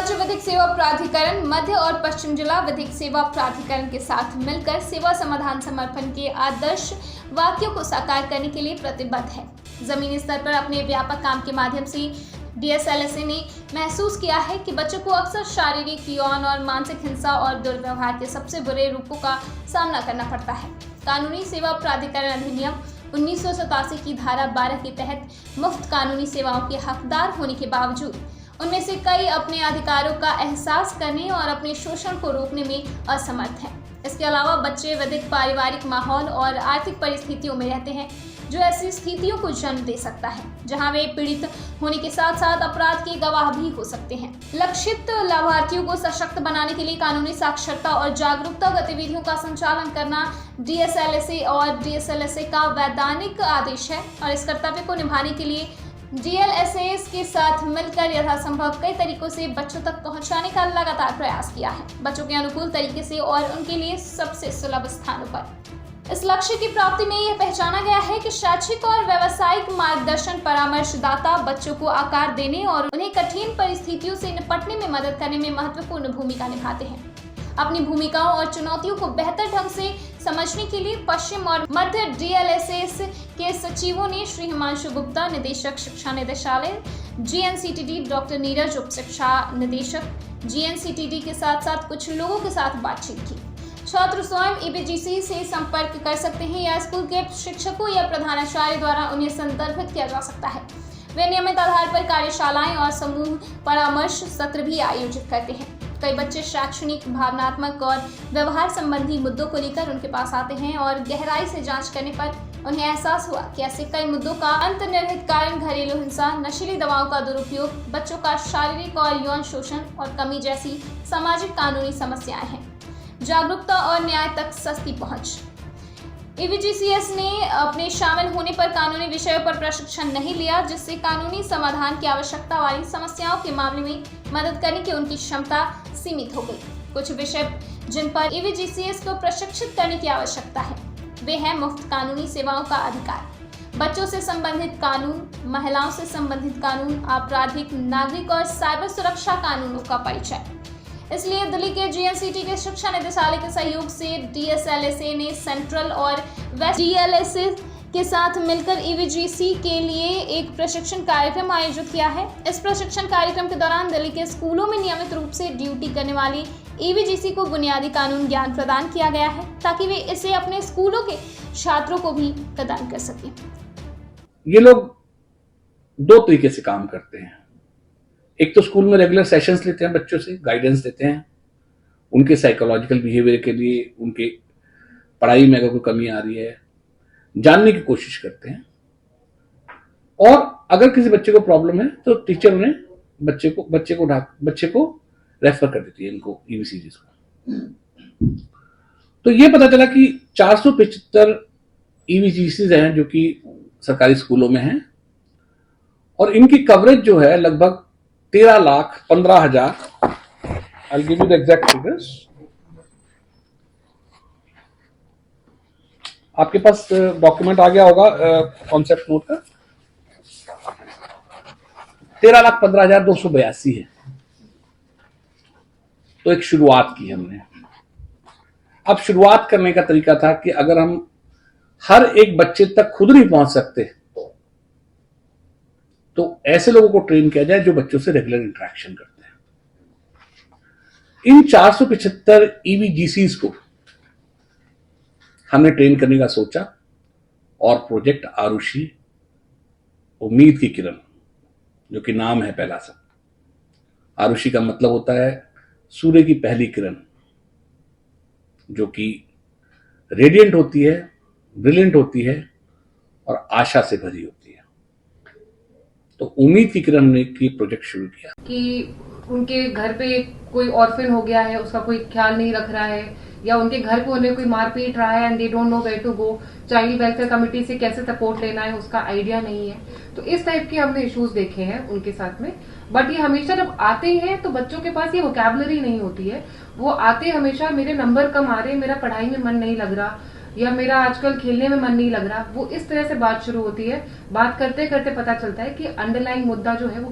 राज्य विधिक सेवा प्राधिकरण मध्य और पश्चिम जिला विधिक सेवा प्राधिकरण के साथ मिलकर सेवा समाधान समर्पण के आदर्श वाक्यों को साकार करने के लिए प्रतिबद्ध है। जमीनी स्तर पर अपने व्यापक काम के माध्यम से DSLSA ने महसूस किया है कि बच्चों को अक्सर शारीरिक, यौन और मानसिक हिंसा और दुर्व्यवहार के सबसे बुरे रूपों का सामना करना पड़ता है। कानूनी सेवा प्राधिकरण अधिनियम 1987 की धारा 12 के तहत मुफ्त कानूनी सेवाओं के हकदार होने के बावजूद उनमें से कई अपने अधिकारों का एहसास करने और अपने शोषण को रोकने में असमर्थ हैं। इसके अलावा बच्चे विधिक पारिवारिक माहौल और आर्थिक परिस्थितियों में रहते हैं जो ऐसी स्थितियों को जन्म दे सकता है जहां वे पीड़ित होने के साथ साथ अपराध के गवाह भी हो सकते हैं। लक्षित लाभार्थियों को सशक्त बनाने के लिए कानूनी साक्षरता और जागरूकता गतिविधियों का संचालन करना DSLSA और DSLSA का वैधानिक आदेश है और इस कर्तव्य को निभाने के लिए DLSAs के साथ मिलकर यथासंभव कई तरीकों से बच्चों तक पहुंचाने का लगातार प्रयास किया है, बच्चों के अनुकूल तरीके से और उनके लिए सबसे सुलभ स्थानों पर। इस लक्ष्य की प्राप्ति में यह पहचाना गया है कि शैक्षिक और व्यावसायिक मार्गदर्शन परामर्शदाता बच्चों को आकार देने और उन्हें कठिन परिस्थितियों से निपटने में मदद करने में महत्वपूर्ण भूमिका निभाते हैं। अपनी भूमिकाओं और चुनौतियों को बेहतर ढंग से समझने के लिए पश्चिम और मध्य DLSAs के सचिवों ने श्री हिमांशु गुप्ता, निदेशक शिक्षा निदेशालय GNCTD, डॉक्टर नीरज, उप शिक्षा निदेशक GNCTD के साथ साथ कुछ लोगों के साथ बातचीत की। छात्र स्वयं EBGC से संपर्क कर सकते हैं या स्कूल के शिक्षकों या प्रधानाचार्य द्वारा उन्हें संदर्भित किया जा सकता है। वे नियमित आधार पर कार्यशालाएं और समूह परामर्श सत्र भी आयोजित करते हैं। कई बच्चे शैक्षणिक, भावनात्मक और व्यवहार संबंधी मुद्दों को लेकर उनके पास आते हैं और गहराई से जांच करने पर उन्हें एहसास हुआ कि ऐसे कई मुद्दों का अंतर्निहित कारण घरेलू हिंसा, नशीली दवाओं का दुरुपयोग, बच्चों का शारीरिक और यौन शोषण और कमी जैसी सामाजिक कानूनी समस्याएं हैं। जागरूकता और न्याय तक सस्ती पहुंच। EBGCS ने अपने शामिल होने पर कानूनी विषयों पर प्रशिक्षण नहीं लिया, जिससे कानूनी समाधान की आवश्यकता वाली समस्याओं के मामले में मदद करने की उनकी क्षमता सीमित हो गई। कुछ विषय जिन पर EBGCS को प्रशिक्षित करने की आवश्यकता है वे हैं मुफ्त कानूनी सेवाओं का अधिकार, बच्चों से संबंधित कानून, महिलाओं से संबंधित कानून, आपराधिक, नागरिक और साइबर सुरक्षा कानूनों का परिचय। इसलिए दिल्ली के GNCTD के शिक्षा निदेशालय के सहयोग से DSLSA ने सेंट्रल और वेस्ट DLSA के साथ मिलकर EBGC के लिए एक प्रशिक्षण कार्यक्रम आयोजित किया है। इस प्रशिक्षण कार्यक्रम के दौरान दिल्ली के स्कूलों में नियमित रूप से ड्यूटी करने वाली EBGC को बुनियादी कानून ज्ञान प्रदान किया गया है ताकि वे इसे अपने स्कूलों के छात्रों को भी प्रदान कर सकें। ये लोग दो तरीके से काम करते हैं। एक तो स्कूल में रेगुलर सेशंस लेते हैं, बच्चों से गाइडेंस देते हैं, उनके साइकोलॉजिकल बिहेवियर के लिए, उनके पढ़ाई में अगर कोई कमी आ रही है जानने की कोशिश करते हैं। और अगर किसी बच्चे को प्रॉब्लम है तो टीचर उन्हें बच्चे को रेफर कर देती है इनको EBCGs को। तो ये पता चला कि 475 EBGCs हैं जो कि सरकारी स्कूलों में हैं और इनकी कवरेज जो है लगभग 13,15,000। I'll give you the exact figures. आपके पास डॉक्यूमेंट आ गया होगा कॉन्सेप्ट नोट का। 13,15,282 है। तो एक शुरुआत की हमने। अब शुरुआत करने का तरीका था कि अगर हम हर एक बच्चे तक खुद नहीं पहुंच सकते तो ऐसे लोगों को ट्रेन किया जाए जो बच्चों से रेगुलर इंटरेक्शन करते हैं। इन 475 EBGCs को हमने ट्रेन करने का सोचा और प्रोजेक्ट आरुषि, उम्मीद की किरण, जो कि नाम है पहला सा। आरुषि का मतलब होता है सूर्य की पहली किरण, जो कि रेडिएंट होती है, ब्रिलियंट होती है और आशा से भरी होती है। तो उम्मीद की किरण ने की प्रोजेक्ट शुरू किया कि उनके घर पे कोई ऑर्फन हो गया है, उसका कोई ख्याल नहीं रख रहा है, या उनके घर पे उन्हें कोई मार पीट रहा है and they don't know where to go, child welfare committee से कैसे सपोर्ट लेना है उसका आइडिया नहीं है। तो इस टाइप के हमने इश्यूज देखे हैं उनके साथ में। बट ये हमेशा जब आते हैं तो बच्चों के पास ये वोकैबुलरी नहीं होती है। वो आते हमेशा मेरे नंबर कम आ रहे, मेरा पढ़ाई में मन नहीं लग रहा, या मेरा आजकल खेलने में मन नहीं लग रहा। वो इस तरह से बात शुरू होती है। बात करते करते पता चलता है कि अंडरलाइंग मुद्दा जो है वो